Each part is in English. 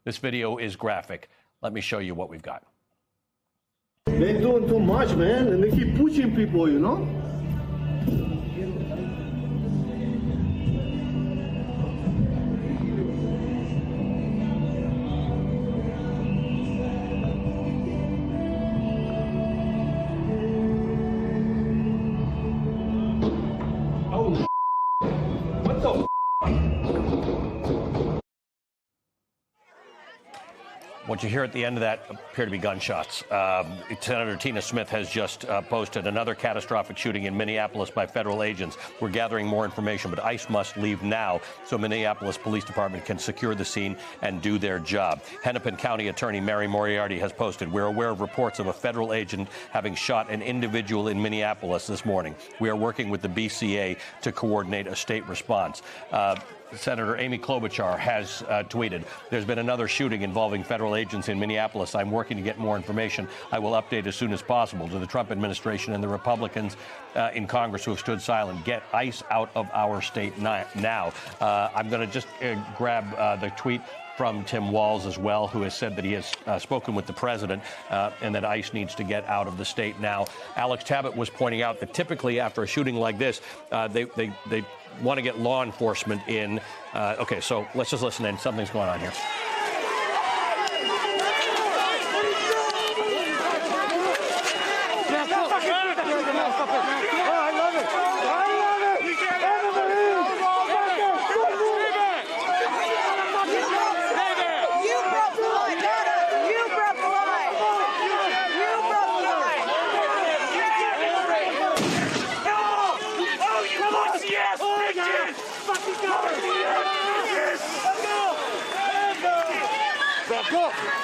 This video is graphic. Let me show you what we've got. They're doing too much, man, and they keep pushing people, you know? Oh, what the? What you hear at the end of that appear to be gunshots. Senator Tina Smith has just posted another catastrophic shooting in Minneapolis by federal agents. We're gathering more information, but ICE must leave now so Minneapolis Police Department can secure the scene and do their job. Hennepin County Attorney Mary Moriarty has posted, we're aware of reports of a federal agent having shot an individual in Minneapolis this morning. We are working with the BCA to coordinate a state response. Senator Amy Klobuchar has tweeted, there's been another shooting involving federal agents in Minneapolis. I'm working to get more information. I will update as soon as possible. To the Trump administration and the Republicans in Congress who have stood silent, get ICE out of our state now. I'm going to just grab the tweet from Tim Walz as well, who has said that he has spoken with the president and that ICE needs to get out of the state now. Alex Tabbitt was pointing out that typically after a shooting like this, they want to get law enforcement in. Okay, so let's just listen in. Something's going on here.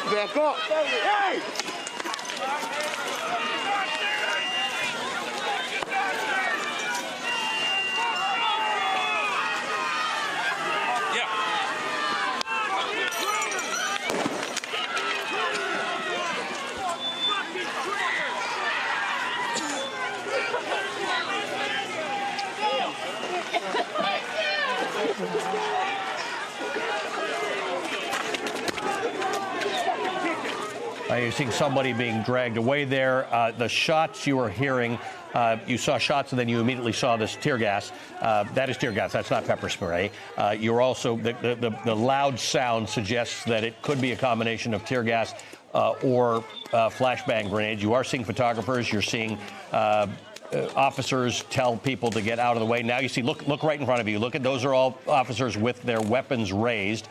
Back up! Hey! You're seeing somebody being dragged away there. The shots you were hearing, you saw shots and then you immediately saw this tear gas. That is tear gas. That's not pepper spray. You're also, the loud sound suggests that it could be a combination of tear gas or flashbang grenades. You are seeing photographers. You're seeing officers tell people to get out of the way. Now you see, look right in front of you. Look at those are all officers with their weapons raised.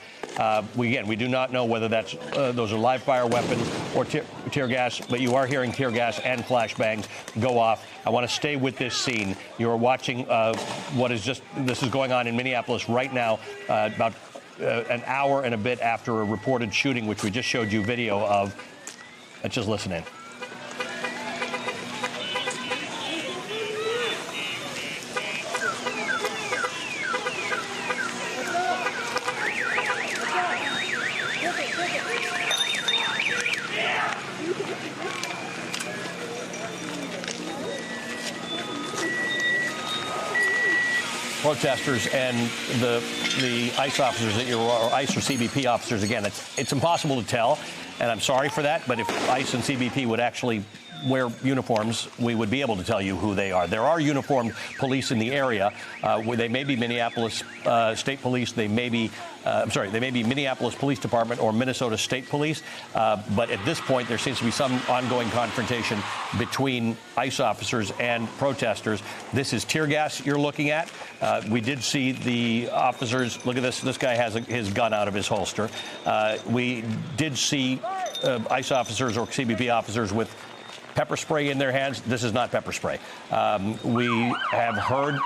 We do not know whether that's those are live fire weapons or tear gas, but you are hearing tear gas and flashbangs go off. I want to stay with this scene. You are watching this is going on in Minneapolis right now, about an hour and a bit after a reported shooting, which we just showed you video of. Let's just listen in. Protesters and the ICE officers or ICE or CBP officers, again, it's impossible to tell, and I'm sorry for that, but if ICE and CBP would actually wear uniforms, we would be able to tell you who they are. There are uniformed police in the area. Where they may be Minneapolis State Police. They may be, they may be Minneapolis Police Department or Minnesota State Police. But at this point, there seems to be some ongoing confrontation between ICE officers and protesters. This is tear gas you're looking at. We did see the officers. Look at this. This guy has his gun out of his holster. We did see ICE officers or CBP officers with pepper spray in their hands. This is not pepper spray. We have heard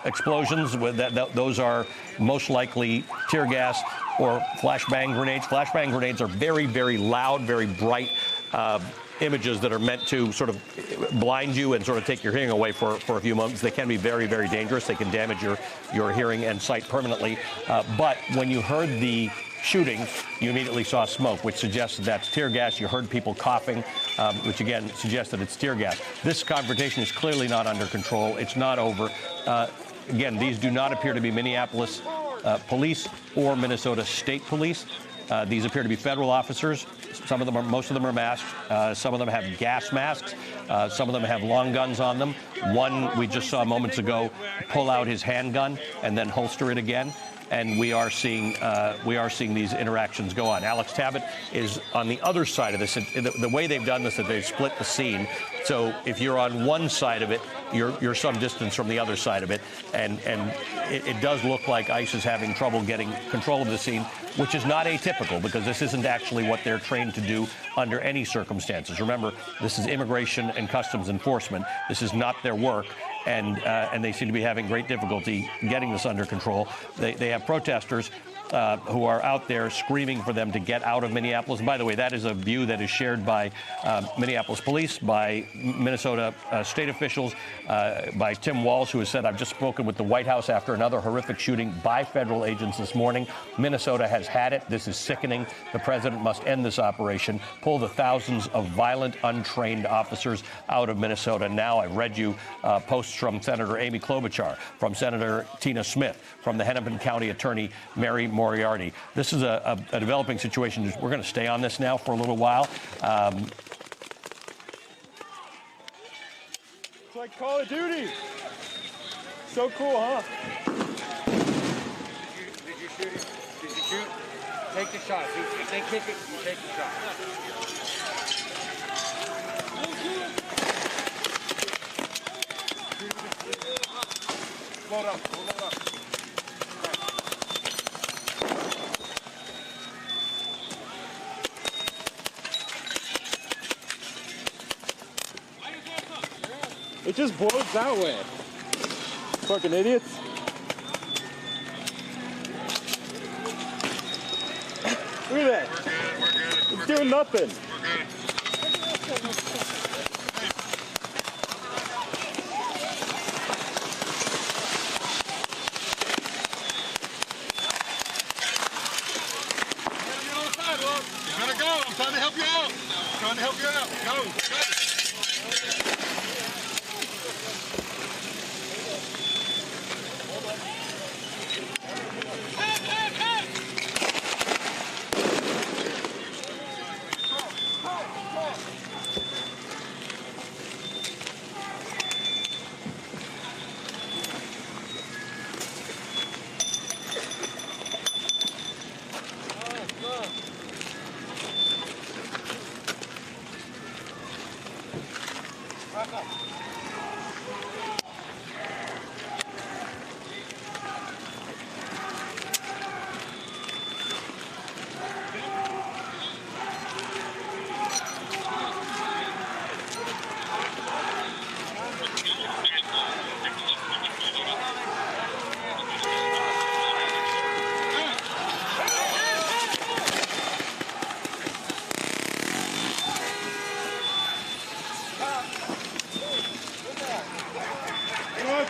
explosions. Those are most likely tear gas or flashbang grenades. Flashbang grenades are very, very loud, very bright images that are meant to sort of blind you and sort of take your hearing away for a few moments. They can be very, very dangerous. They can damage your hearing and sight permanently. But when you heard the shooting, you immediately saw smoke, which suggests that that's tear gas. You heard people coughing, which again suggests that it's tear gas. This confrontation is clearly not under control. It's not over. Again, these do not appear to be Minneapolis police or Minnesota State Police. These appear to be federal officers. Most of them are masked. Some of them have gas masks. Some of them have long guns on them. One we just saw moments ago pull out his handgun and then holster it again. And we are seeing these interactions go on. Alex Tabbitt is on the other side of this. The way they've done this is they've split the scene. So if you're on one side of it, you're some distance from the other side of it. And it does look like ICE is having trouble getting control of the scene, which is not atypical because this isn't actually what they're trained to do under any circumstances. Remember, this is immigration and customs enforcement. This is not their work. And they seem to be having great difficulty getting this under control. They have protesters who are out there screaming for them to get out of Minneapolis. And by the way, that is a view that is shared by Minneapolis police, by Minnesota state officials, by Tim Walz, who has said, I've just spoken with the White House after another horrific shooting by federal agents this morning. Minnesota has had it. This is sickening. The president must end this operation, pull the thousands of violent, untrained officers out of Minnesota. Now, I've read you posts from Senator Amy Klobuchar, from Senator Tina Smith, from the Hennepin County Attorney Mary Moriarty. This is a developing situation. We're going to stay on this now for a little while. It's like Call of Duty. So cool, huh? Did you shoot it? Did you shoot? Take the shot. If they kick it, you take the shot. Load up. Load up. It just blows that way. Fucking idiots. Look at that. We're good. It's doing nothing. We're good. Get on the sidewalk. You gotta go. I'm trying to help you out. I'm trying to help you out. Go.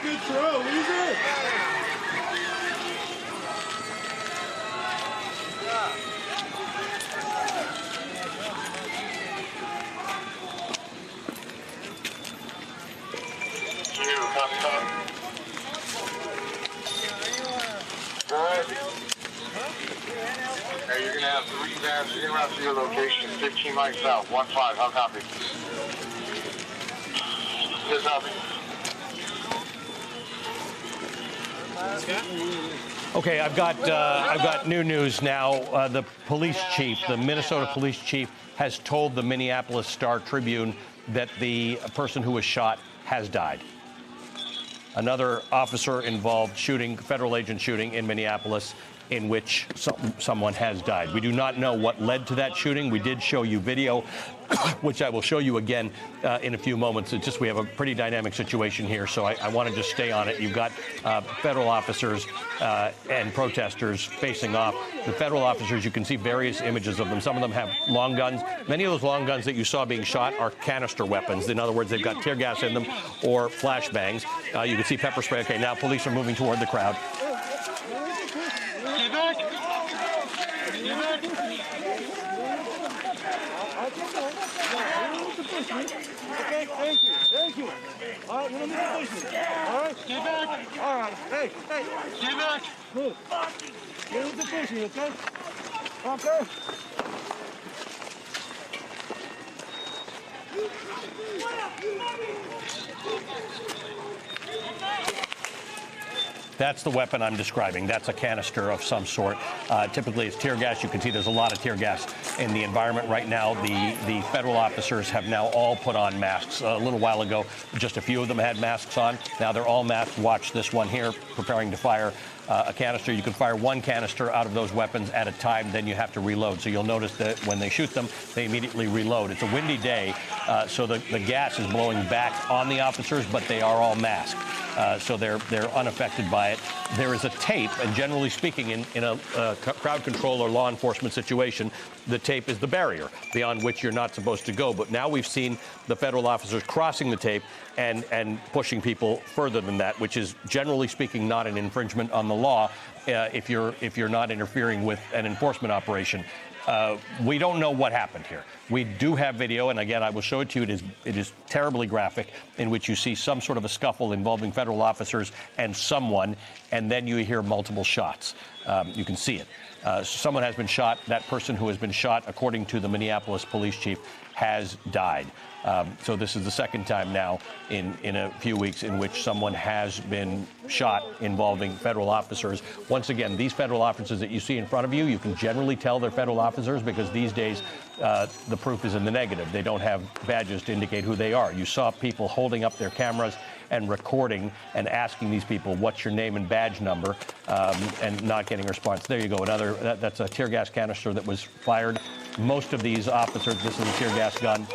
Good throw, loser. Okay, you're gonna have 3 vans. You're gonna have to your location, 15 miles south, 1-5. How copy? Good copy. Okay, I've got new news now. The police chief, the Minnesota police chief, has told the Minneapolis Star-Tribune that the person who was shot has died. Another officer involved shooting, federal agent shooting in Minneapolis, in which someone has died. We do not know what led to that shooting. We did show you video, which I will show you again in a few moments. It's just we have a pretty dynamic situation here, so I want to just stay on it. You've got federal officers and protesters facing off. The federal officers, you can see various images of them. Some of them have long guns. Many of those long guns that you saw being shot are canister weapons. In other words, they've got tear gas in them or flashbangs. You can see pepper spray. Okay, now police are moving toward the crowd. Okay, thank you. All right, you don't need to push me. All right? Stay back. All right, hey. Stay back. Move. You don't need to push me, okay? Okay. That's the weapon I'm describing. That's a canister of some sort. Typically, it's tear gas. You can see there's a lot of tear gas in the environment right now. The federal officers have now all put on masks. A little while ago, just a few of them had masks on. Now they're all masked. Watch this one here, preparing to fire a canister. You can fire one canister out of those weapons at a time, then you have to reload. So you'll notice that when they shoot them, they immediately reload. It's a windy day, so the gas is blowing back on the officers, but they are all masked. So they're unaffected by it. There is a tape, and generally speaking, in a crowd control or law enforcement situation, the tape is the barrier beyond which you're not supposed to go. But now we've seen the federal officers crossing the tape and pushing people further than that, which is generally speaking not an infringement on the law if you're not interfering with an enforcement operation. We don't know what happened here. We do have video, and again, I will show it to you. It is terribly graphic, in which you see some sort of a scuffle involving federal officers and someone, and then you hear multiple shots. You can see it. Someone has been shot. That person who has been shot, according to the Minneapolis police chief, has died. So this is the second time now in a few weeks in which someone has been shot involving federal officers. Once again, these federal officers that you see in front of you, you can generally tell they're federal officers because these days the proof is in the negative. They don't have badges to indicate who they are. You saw people holding up their cameras and recording and asking these people, what's your name and badge number, and not getting a response. There you go. That's a tear gas canister that was fired. Most of these officers, this is a tear gas gun.